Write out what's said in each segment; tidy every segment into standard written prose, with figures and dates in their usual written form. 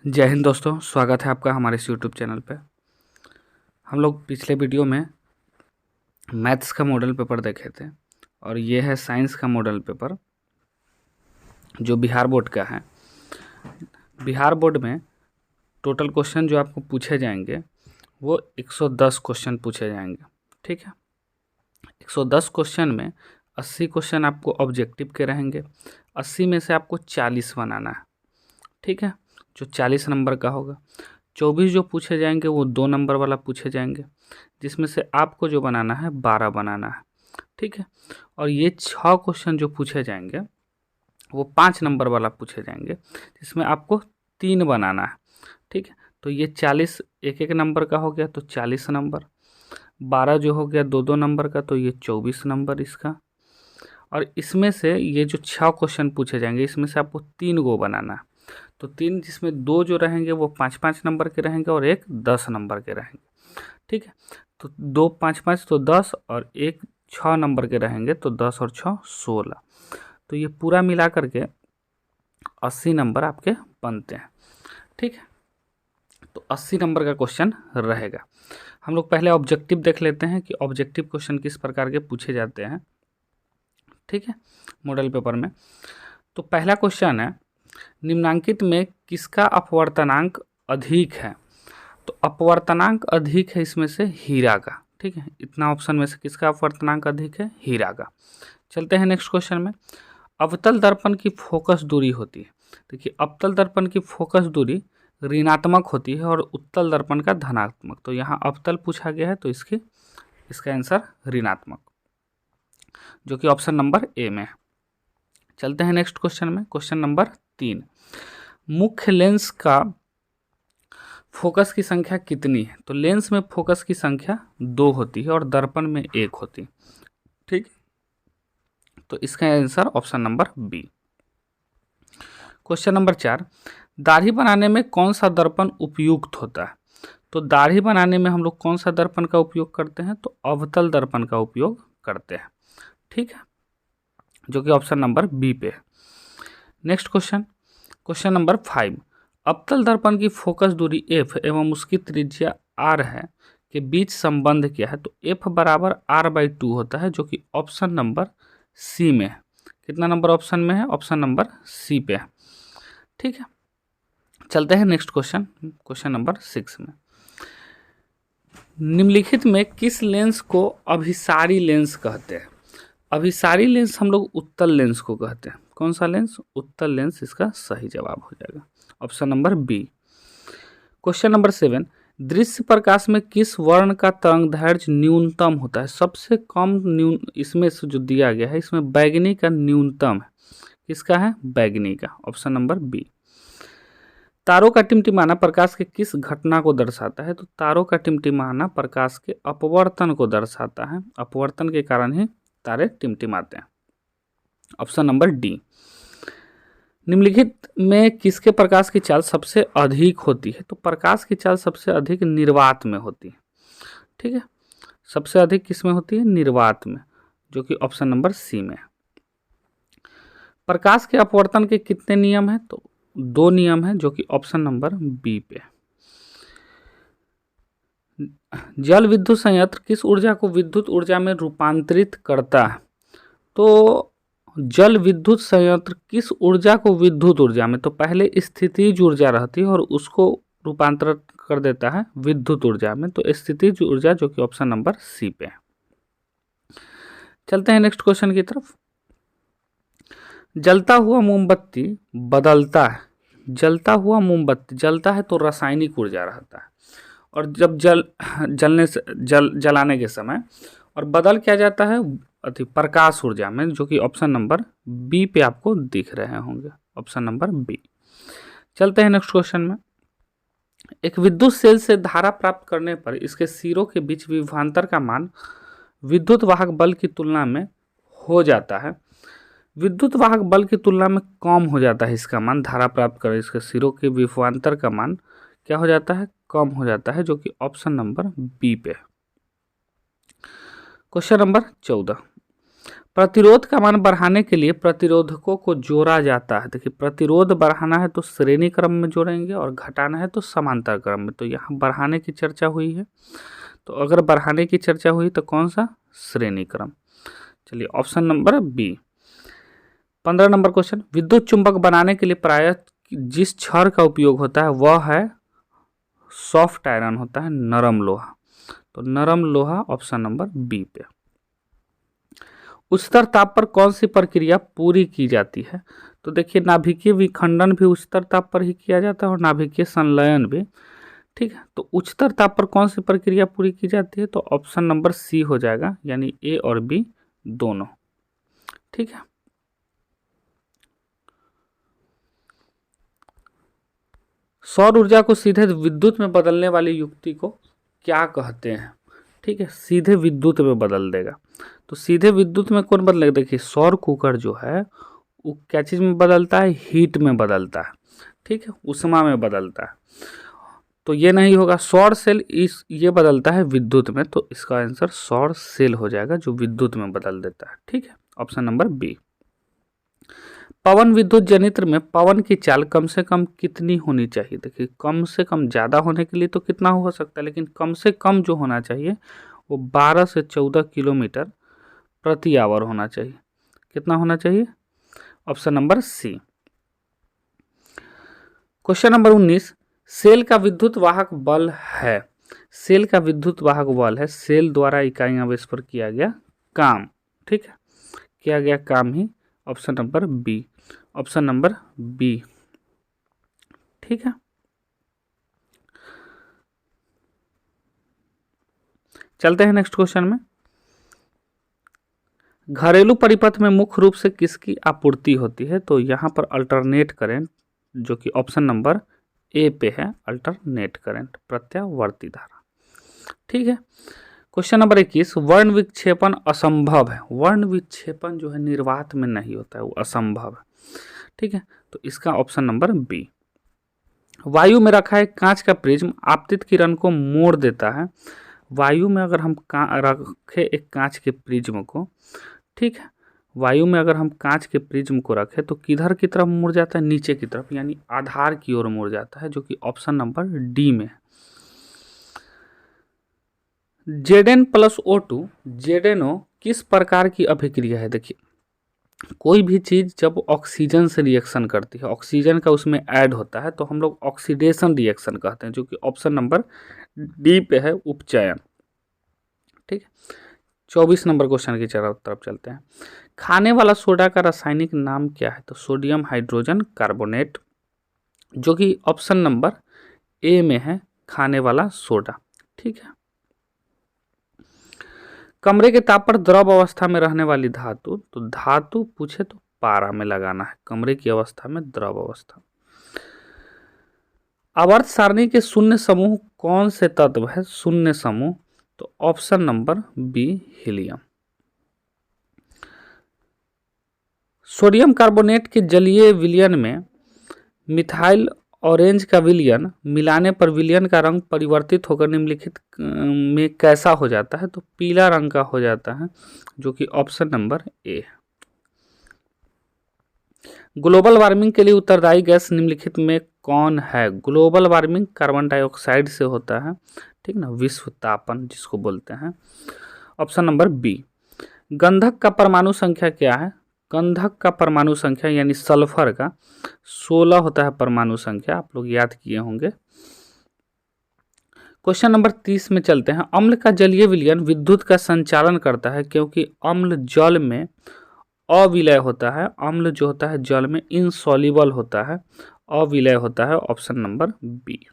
जय हिंद दोस्तों, स्वागत है आपका हमारे इस यूट्यूब चैनल पे। हम लोग पिछले वीडियो में मैथ्स का मॉडल पेपर देखे थे और ये है साइंस का मॉडल पेपर जो बिहार बोर्ड का है। बिहार बोर्ड में टोटल क्वेश्चन जो आपको पूछे जाएंगे वो 110 क्वेश्चन पूछे जाएंगे। ठीक है, 110 क्वेश्चन में 80 क्वेश्चन आपको ऑब्जेक्टिव के रहेंगे। 80 में से आपको 40 बनाना है। ठीक है, जो 40 नंबर का होगा। 24 जो पूछे जाएंगे वो 2 नंबर वाला पूछे जाएंगे, जिसमें से आपको जो बनाना है 12 बनाना है। ठीक है, और ये 6 क्वेश्चन जो पूछे जाएंगे वो 5 नंबर वाला पूछे जाएंगे, जिसमें आपको 3 बनाना है। ठीक है, तो ये 40 एक एक नंबर का हो गया तो 40 नंबर, 12 जो हो गया 2 नंबर का तो ये 24 नंबर इसका। और इसमें से ये जो 6 क्वेश्चन पूछे जाएंगे इसमें से आपको 3 गो बनाना है। तो 3 जिसमें 2 जो रहेंगे वो 5-5 नंबर के रहेंगे और एक 10 नंबर के रहेंगे। ठीक है, तो 2 5-5 तो 10 और एक 6 नंबर के रहेंगे तो 10 और 6 16। तो ये पूरा मिला करके 80 नंबर आपके बनते हैं। ठीक है, तो 80 नंबर का क्वेश्चन रहेगा। हम लोग पहले ऑब्जेक्टिव देख लेते हैं कि ऑब्जेक्टिव क्वेश्चन किस प्रकार के पूछे जाते हैं। ठीक है, मॉडल पेपर में तो पहला क्वेश्चन है, निम्नांकित में किसका अपवर्तनांक अधिक है? तो अपवर्तनांक अधिक है इसमें से हीरा का। ठीक है, इतना ऑप्शन में से किसका अपवर्तनांक अधिक है? हीरा का। चलते हैं नेक्स्ट क्वेश्चन में। अवतल दर्पण की फोकस दूरी होती है। देखिए, अवतल दर्पण की फोकस दूरी ऋणात्मक होती है और उत्तल दर्पण का धनात्मक। तो यहाँ अवतल पूछा गया है तो इसका आंसर ऋणात्मक, जो कि ऑप्शन नंबर ए में है। चलते हैं नेक्स्ट क्वेश्चन में। क्वेश्चन नंबर 3, मुख्य लेंस का फोकस की संख्या कितनी है? तो लेंस में फोकस की संख्या 2 होती है और दर्पण में 1 होती है। ठीक, तो इसका answer option number B. Question number 4, दाढ़ी बनाने में कौन सा दर्पण उपयुक्त होता है? तो दाढ़ी बनाने में हम लोग कौन सा दर्पण का उपयोग करते हैं? तो अवतल दर्पण का उपयोग करते हैं। ठीक है, जो कि ऑप्शन नंबर बी पे है। नेक्स्ट क्वेश्चन, क्वेश्चन नंबर 5, अवतल दर्पण की फोकस दूरी f एवं उसकी त्रिज्या r है के बीच संबंध क्या है? तो f बराबर r/2 होता है, जो कि ऑप्शन नंबर सी में है। कितना नंबर ऑप्शन में है? ऑप्शन नंबर सी पे है। ठीक है, चलते हैं नेक्स्ट क्वेश्चन, क्वेश्चन नंबर 6 में। निम्नलिखित में किस लेंस को अभिसारी लेंस कहते हैं? अभिसारी लेंस हम लोग उत्तल लेंस को कहते हैं। कौन सा लेंस? उत्तल लेंस इसका सही जवाब हो जाएगा, option number B. Question number 7, दृश्य प्रकाश में किस वर्ण का तरंगदैर्घ्य न्यूनतम होता है? सबसे कम इसमें से जो दिया गया है इसमें बैगनी का न्यूनतम है। किसका है? बैगनी का, ऑप्शन नंबर बी। तारों का टिमटिमाना प्रकाश के किस घटना को दर्शाता है? तो तारों का टिमटिमाना प्रकाश के अपवर्तन को दर्शाता है। अपवर्तन के कारण ही तारे टिमटिमाते हैं, ऑप्शन नंबर डी। निम्नलिखित में किसके प्रकाश की चाल सबसे अधिक होती है? तो प्रकाश की चाल सबसे अधिक निर्वात में होती है। ठीक है, सबसे अधिक किस में होती है? निर्वात में, जो कि ऑप्शन नंबर सी में है। प्रकाश के अपवर्तन के कितने नियम हैं? तो 2 नियम हैं, जो कि ऑप्शन नंबर बी पे है। जल विद्युत संयंत्र किस ऊर्जा को विद्युत ऊर्जा में रूपांतरित करता है? तो जल विद्युत संयंत्र किस ऊर्जा को विद्युत ऊर्जा में, तो पहले स्थितिज ऊर्जा रहती है और उसको रूपांतरित कर देता है विद्युत ऊर्जा में। तो स्थितिज ऊर्जा, जो कि ऑप्शन नंबर सी पे है। चलते हैं नेक्स्ट क्वेश्चन की तरफ। जलता हुआ मोमबत्ती बदलता है। जलता हुआ मोमबत्ती जलता है तो रासायनिक ऊर्जा रहता है, और जब जलाने के समय और बदल क्या जाता है? प्रकाश ऊर्जा में, जो कि ऑप्शन नंबर बी पे आपको दिख रहे होंगे, ऑप्शन नंबर बी। चलते हैं नेक्स्ट क्वेश्चन में। एक विद्युत सेल से धारा प्राप्त करने पर इसके सिरों के बीच विभवांतर का मान विद्युत वाहक बल की तुलना में हो जाता है। विद्युत वाहक बल की तुलना में कम हो जाता है इसका मान। धारा प्राप्त कर इसके सिरों के विभवांतर का मान क्या हो जाता है? कम हो जाता है, जो कि ऑप्शन नंबर बी पे है। क्वेश्चन नंबर 14, प्रतिरोध का मान बढ़ाने के लिए प्रतिरोधकों को जोड़ा जाता है। देखिए, प्रतिरोध बढ़ाना है तो श्रेणी क्रम में जोड़ेंगे और घटाना है तो समांतर क्रम में। तो यहाँ बढ़ाने की चर्चा हुई है, तो अगर बढ़ाने की चर्चा हुई तो कौन सा? श्रेणी क्रम। चलिए, option number B. 15 number question, विद्युत चुंबक बनाने के लिए प्रायः जिस छड़ का उपयोग होता है वह है सॉफ्ट आयरन होता है, नरम लोहा। तो नरम लोहा ऑप्शन नंबर बी पे। उच्चतर ताप पर कौन सी प्रक्रिया पूरी की जाती है? तो देखिए, नाभिकीय विखंडन भी उच्चतर ताप पर ही किया जाता है और नाभिकीय संलयन भी। ठीक है, तो उच्चतर ताप पर कौन सी प्रक्रिया पूरी की जाती है? तो ऑप्शन नंबर सी हो जाएगा, यानी ए और बी दोनों। ठीक है, सौर ऊर्जा को सीधे विद्युत में बदलने वाली युक्ति को क्या कहते हैं? ठीक है, सीधे विद्युत में बदल देगा। तो सीधे विद्युत में कौन बदलेगा? देखिए, सौर कुकर जो है वो क्या चीज में बदलता है? हीट में बदलता है। ठीक है, उष्मा में बदलता है। तो ये नहीं होगा। सौर सेल ये बदलता है विद्युत में, तो इसका आंसर सौर सेल हो जाएगा जो विद्युत में बदल देता है। ठीक है, ऑप्शन नंबर बी। पवन विद्युत जनित्र में पवन की चाल कम से कम कितनी होनी चाहिए? देखिए, कम से कम, ज़्यादा होने के लिए तो कितना हो सकता है, लेकिन कम से कम जो होना चाहिए वो 12 से 14 किलोमीटर प्रति आवर होना चाहिए। कितना होना चाहिए? Option number C. Question number 19, cell का विद्युत वाहक बल है। सेल का विद्युत वाहक बल है, सेल द्वारा इकाई आवेश पर किया गया काम। ठीक है, किया गया काम ही option number B. Option number B. ठीक है, चलते हैं नेक्स्ट क्वेश्चन में। घरेलू परिपथ में मुख्य रूप से किसकी आपूर्ति होती है? तो यहाँ पर अल्टरनेट करंट, जो कि ऑप्शन नंबर ए पे है, अल्टरनेट करंट, प्रत्यावर्ती धारा। ठीक है, क्वेश्चन नंबर 21, वर्ण विक्षेपण असंभव है। वर्ण विक्षेपण जो है निर्वात में नहीं होता है, वो असंभव है। ठीक है, तो इसका ऑप्शन नंबर बी। वायु में रखा एक कांच का प्रिज्म आपतित किरण को मोड़ देता है। वायु में अगर हम रखे एक कांच के प्रिज्म को, ठीक है, वायु में अगर हम कांच के प्रिज्म को रखें तो किधर की तरफ मुड़ जाता है? नीचे की तरफ, यानी आधार की ओर मुड़ जाता है, जो कि ऑप्शन नंबर डी में है। Zn+O2 ZnO किस प्रकार की अभिक्रिया है? देखिए, कोई भी चीज जब ऑक्सीजन से रिएक्शन करती है, ऑक्सीजन का उसमें ऐड होता है, तो हम लोग ऑक्सीडेशन रिएक्शन कहते हैं, जो कि ऑप्शन नंबर डी पे है, उपचयन। ठीक है, 24 नंबर क्वेश्चन की तरफ चलते हैं। खाने वाला सोडा का रासायनिक नाम क्या है? तो सोडियम हाइड्रोजन कार्बोनेट, जो कि ऑप्शन नंबर ए में है, खाने वाला सोडा। ठीक है, कमरे के ताप पर द्रव अवस्था में रहने वाली धातु, तो धातु पूछे तो पारा में लगाना है, कमरे की अवस्था में द्रव अवस्था। आवर्त सारणी के शून्य समूह कौन से तत्व है? शून्य समूह, तो option number B helium. Sodium carbonate के जलीय विलयन में मिथाइल ऑरेंज का विलयन मिलाने पर विलयन का रंग परिवर्तित होकर निम्नलिखित में कैसा हो जाता है? तो पीला रंग का हो जाता है, जो कि ऑप्शन नंबर ए है। ग्लोबल वार्मिंग के लिए उत्तरदायी गैस निम्नलिखित में कौन है? ग्लोबल वार्मिंग कार्बन डाइऑक्साइड से होता है, ठीक ना, विश्व तापन जिसको बोलते हैं। Option number B. गंधक का परमाणु संख्या क्या है? गंधक का परमाणु संख्या यानी सल्फर का 16 होता है परमाणु संख्या, आप लोग याद किए होंगे। क्वेश्चन नंबर 30 में चलते हैं। अम्ल का जलीय विलयन विद्युत का संचालन करता है क्योंकि अम्ल जल में अविलय होता है। अम्ल जो होता है जल में इनसॉल्युबल होता है, अविलय होता है, ऑप्शन नंबर बी।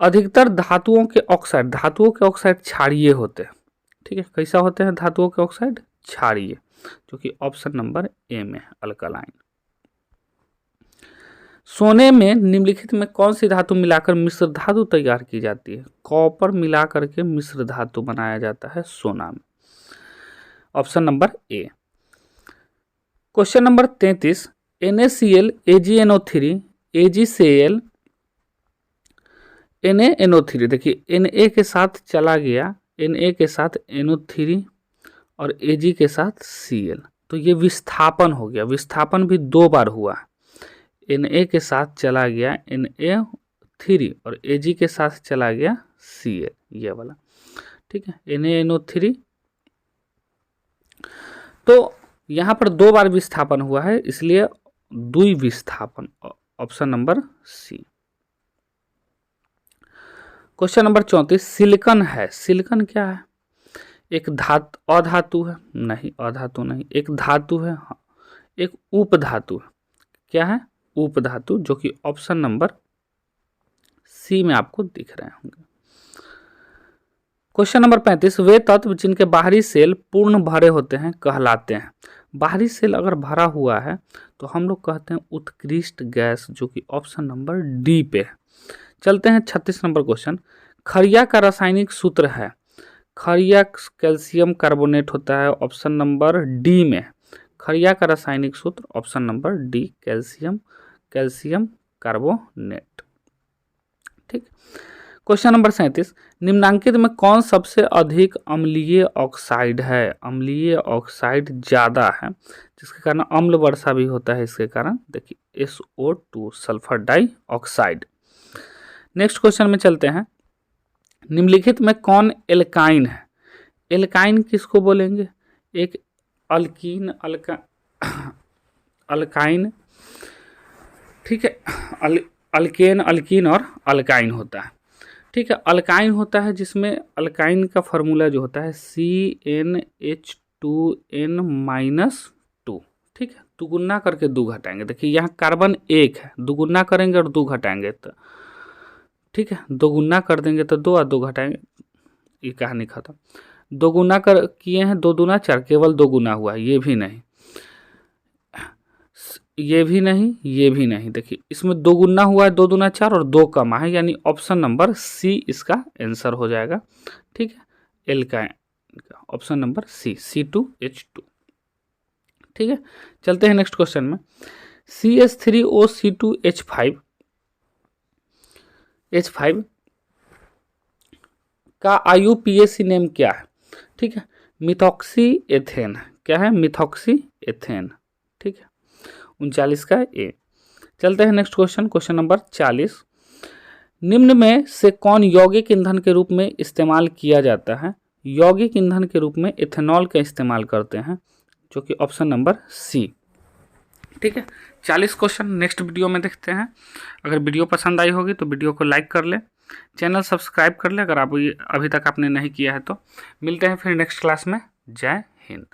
अधिकतर धातुओं के ऑक्साइड क्षारीय होते हैं। ठीक है, कैसा होते हैं धातुओं के ऑक्साइड? क्षारीय, जो कि ऑप्शन नंबर ए में है, अल्कलाइन। सोने में निम्नलिखित में कौन सी धातु मिलाकर मिश्र धातु तैयार की जाती है? कॉपर मिला करके मिश्र धातु बनाया जाता है सोना में, option number A. Question number 33, NaCl AgNO3 AgCl NaNO3, देखिए Na के साथ चला गया, Na के साथ NO3 और Ag के साथ Cl, तो ये विस्थापन हो गया। विस्थापन भी 2 बार हुआ है। Na के साथ चला गया Na3 और Ag के साथ चला गया Cl, ये वाला, ठीक है, NaNO3। तो यहाँ पर 2 बार विस्थापन हुआ है, इसलिए द्विविस्थापन, option number C. Question number 34, silicon है। सिलिकॉन क्या है? एक अधातु है? नहीं, अधातु नहीं। एक धातु है? हाँ। एक उपधातु है? क्या है? उपधातु, जो कि ऑप्शन नंबर सी में आपको दिख रहे होंगे। क्वेश्चन नंबर 35, वे तत्व जिनके बाहरी सेल पूर्ण भरे होते हैं कहलाते हैं। बाहरी सेल अगर भरा हुआ है तो हम लोग कहते हैं उत्कृष्ट गैस, जो कि ऑप्शन नंबर डी पे है। चलते हैं 36 नंबर क्वेश्चन। खरिया का रासायनिक सूत्र है। खरिया कैल्शियम कार्बोनेट होता है, ऑप्शन नंबर डी में। खरिया का रासायनिक सूत्र option number D, calcium carbonate, ठीक। क्वेश्चन नंबर 37, निम्नांकित में कौन सबसे अधिक अम्लीय ऑक्साइड है? अम्लीय ऑक्साइड ज्यादा है, जिसके कारण अम्ल वर्षा भी होता है। इसके कारण देखिए SO2, sulphur dioxide. Next question में चलते हैं। निम्नलिखित में कौन एल्काइन है? एल्काइन किसको बोलेंगे? एक अल्कीन, अल्काइन, ठीक है, अल्केन, अल्कीन और अल्काइन होता है, ठीक है। अल्काइन होता है जिसमें अल्काइन का फॉर्मूला जो होता है CnH2n-2, ठीक है। दुगुना करके 2 घटाएंगे। देखिए यहाँ कार्बन 1 है, दुगुना करेंगे और 2 घटाएंगे तो, ठीक है, दोगुना कर देंगे तो 2 और 2 घटाएंगे, ये कहानी खत्म। दोगुना कर किए हैं, 2 दूना 4, केवल 2 गुना हुआ है। ये भी नहीं, ये भी नहीं, ये भी नहीं। देखिए इसमें 2 गुना हुआ है, 2 दूना 4 और 2 कमा है, यानी ऑप्शन नंबर सी इसका आंसर हो जाएगा, ठीक है। एल्काइन का ऑप्शन नंबर सी, C2H2, ठीक है। चलते हैं नेक्स्ट क्वेश्चन में। CH3OC2H5 का IUPAC नेम क्या है? ठीक है, मिथॉक्सी एथेन। क्या है? मिथॉक्सी एथेन, ठीक है। 39 का ए। चलते हैं नेक्स्ट क्वेश्चन, क्वेश्चन नंबर 40। निम्न में से कौन यौगिक ईंधन के रूप में इस्तेमाल किया जाता है? यौगिक ईंधन के रूप में इथेनॉल का इस्तेमाल करते हैं, जो कि ऑप्शन नंबर सी, ठीक है। 40 क्वेश्चन नेक्स्ट वीडियो में देखते हैं। अगर वीडियो पसंद आई होगी तो वीडियो को लाइक कर ले, चैनल सब्सक्राइब कर ले अगर आप अभी तक आपने नहीं किया है तो। मिलते हैं फिर नेक्स्ट क्लास में। जय हिंद।